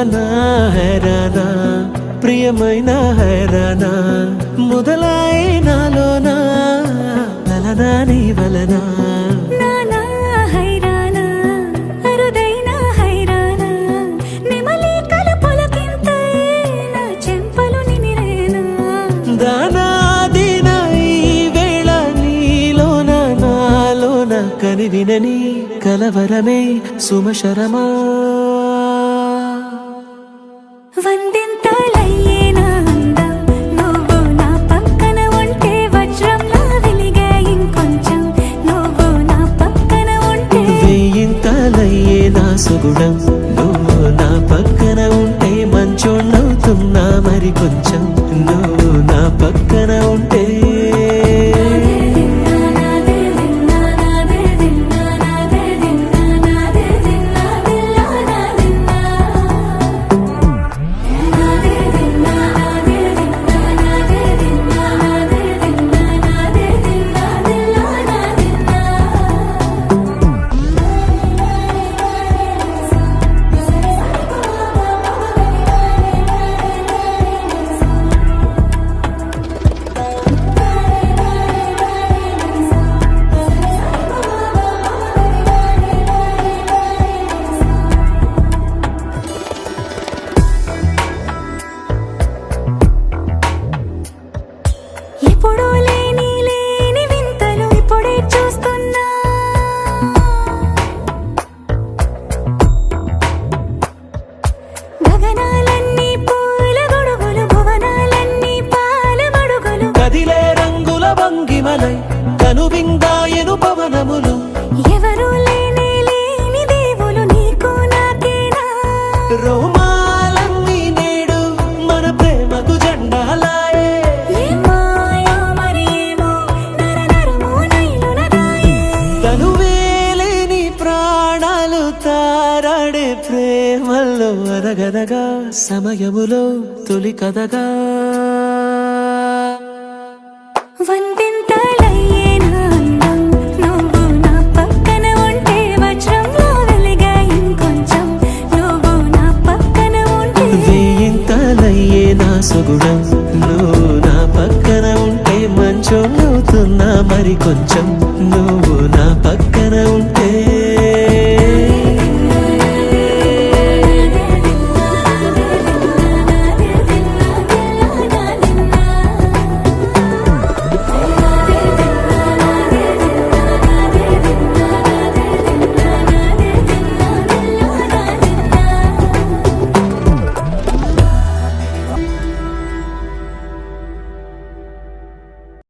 నా హైరానా ప్రియమైన హైరానా మొదలై నాలోనా లలనా నీ వలనా కనివినని కలవరమే సుమశరమా వందింతలయ్యేనా అందం నువ్వు నా పక్కన ఉంటే వజ్రంలా వెలిగే ఇంకొంచెం నువ్వు నా పక్కన ఉంటే వెయ్యింతలయ్యేనా సుగుణం నువ్వు నా పక్కన ఉంటే మంచోణ్ణవుతున్నా మరి కొంచెం నువ్వు నా పక్కన ఉంటే ఎప్పుడూ లేని వింతలు ఇప్పుడే చూస్తున్నా గగనాలన్నీ పూల గొడుగులు భువనాలన్నీ పాల మడుగులు కదిలే రంగుల భంగిమలై కనువిందాయను పవనములు ఎవరు లేని దేవులు నీకు నాకేనా రోమాలన్నీ నేడు మన ప్రేమకు జెండాలాయే తనువేలేని ప్రాణాలు తారాడే ప్రేమల్లో అరగదగా సమయములో తొలి కదగా వందింతలయ్యేనా అందం నువ్వు నా పక్కన ఉంటే వజ్రంలా వెలిగే ఇంకొంచెం నువ్వు నా పక్కన ఉంటే వెయ్యింతలయ్యేనా సుగుణం నువ్వు నా పక్కన ఉంటే మంచోణ్ణవుతున్నా మరి కొంచెం నువ్వు నా పక్కన